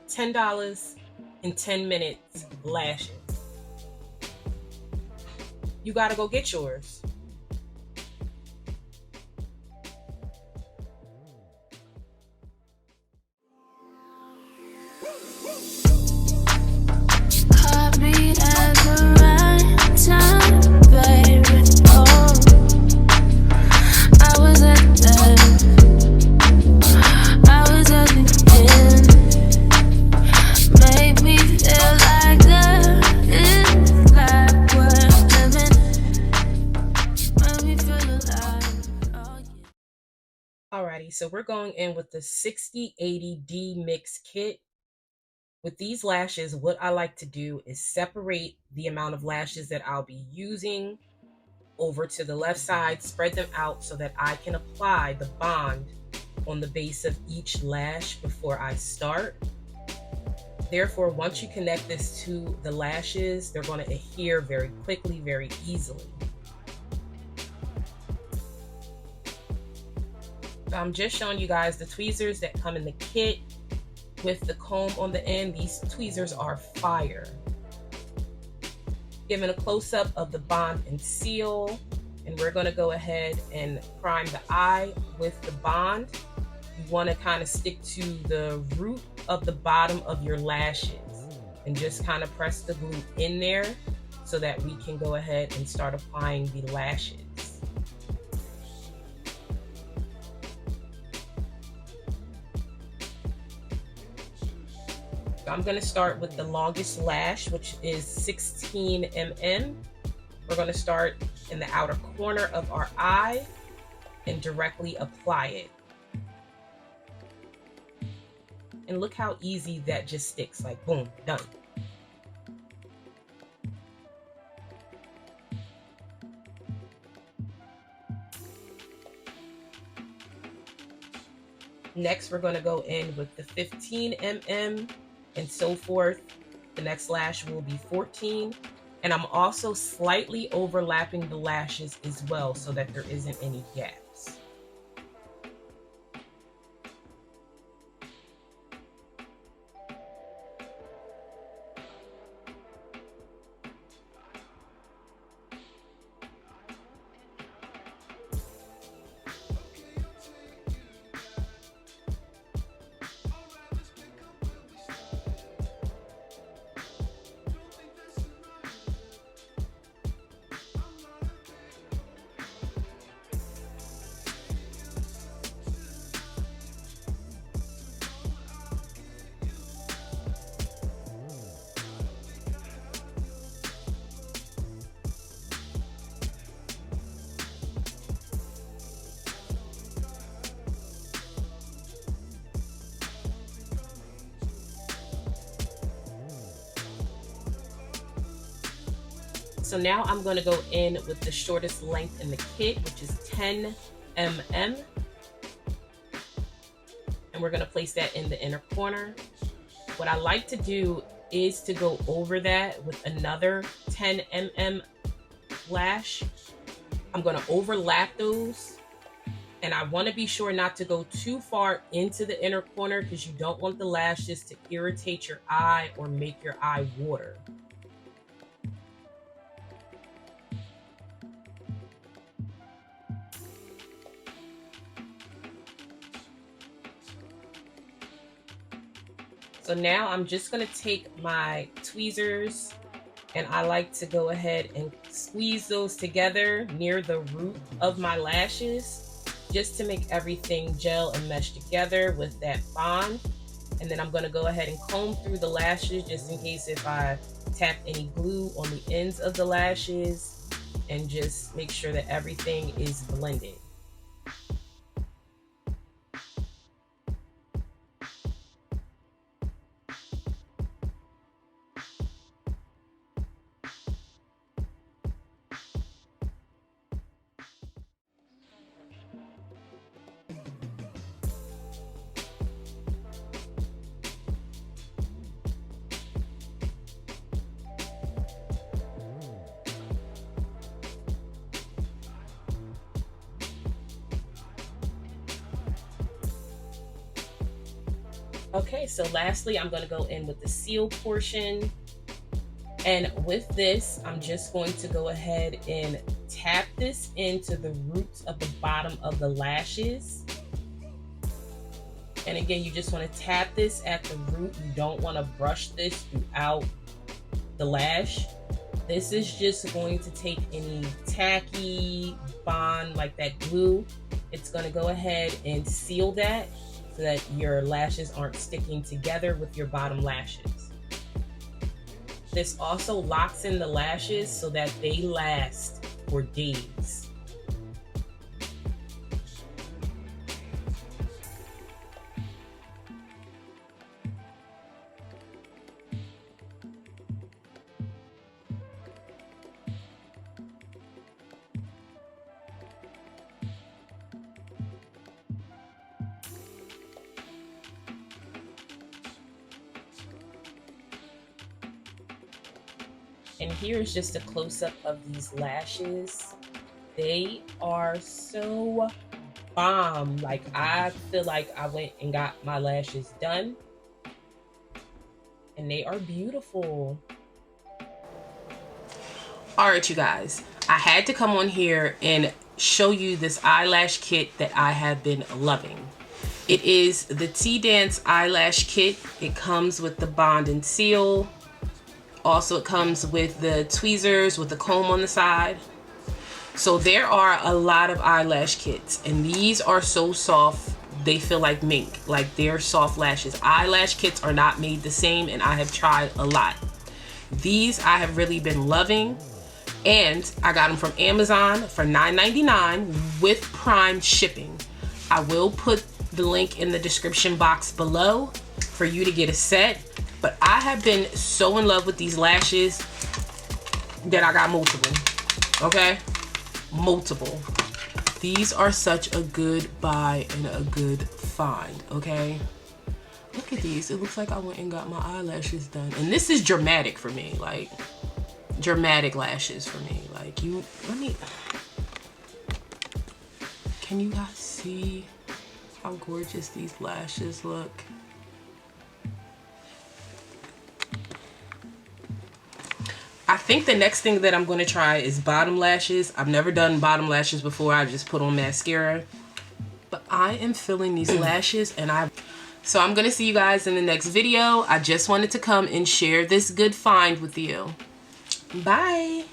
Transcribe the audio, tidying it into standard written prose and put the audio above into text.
$10 in 10 minutes lashes. You gotta go get yours. Alrighty, so we're going in with the 6080D Mix Kit. With these lashes, what I like to do is separate the amount of lashes that I'll be using over to the left side, spread them out so that I can apply the bond on the base of each lash before I start. Therefore, once you connect this to the lashes, they're going to adhere very quickly, very easily. So I'm just showing you guys the tweezers that come in the kit with the comb on the end. These tweezers are fire. Giving a close-up of the bond and seal, and we're going to go ahead and prime the eye with the bond. You want to kind of stick to the root of the bottom of your lashes and just kind of press the glue in there so that we can go ahead and start applying the lashes. So I'm going to start with the longest lash, which is 16 mm. We're going to start in the outer corner of our eye and directly apply it. And look how easy that just sticks, like boom, done. Next, we're going to go in with the 15 mm and so forth. The next lash will be 14. And I'm also slightly overlapping the lashes as well so that there isn't any gaps. So now I'm going to go in with the shortest length in the kit, which is 10 mm. And we're going to place that in the inner corner. What I like to do is to go over that with another 10 mm lash. I'm going to overlap those. And I want to be sure not to go too far into the inner corner because you don't want the lashes to irritate your eye or make your eye water. So now I'm just going to take my tweezers and I like to go ahead and squeeze those together near the root of my lashes just to make everything gel and mesh together with that bond. And then I'm going to go ahead and comb through the lashes just in case if I tap any glue on the ends of the lashes, and just make sure that everything is blended. Okay, so lastly, I'm going to go in with the seal portion. And with this, I'm just going to go ahead and tap this into the roots of the bottom of the lashes. And again, you just want to tap this at the root. You don't want to brush this throughout the lash. This is just going to take any tacky bond, like that glue. It's going to go ahead and seal that so that your lashes aren't sticking together with your bottom lashes. This also locks in the lashes so that they last for days. And here's just a close-up of these lashes. They are so bomb. Like, I feel like I went and got my lashes done. And they are beautiful. All right, you guys. I had to come on here and show you this eyelash kit that I have been loving. It is the TDance eyelash kit. It comes with the bond and seal. Also, it comes with the tweezers with the comb on the side. So there are a lot of eyelash kits, and these are so soft, they feel like mink, like they're soft lashes. Eyelash kits are not made the same, and I have tried a lot. These I have really been loving, and I got them from Amazon for $9.99 with Prime shipping. I will put the link in the description box below for you to get a set. But I have been so in love with these lashes that I got multiple, okay? Multiple. These are such a good buy and a good find, okay? Look at these. It looks like I went and got my eyelashes done. And this is dramatic for me, like, dramatic lashes for me. Like, can you guys see how gorgeous these lashes look? I think the next thing that I'm going to try is bottom lashes. I've never done bottom lashes before. I just put on mascara. But I am feeling these lashes, and so I'm going to see you guys in the next video. I just wanted to come and share this good find with you. Bye.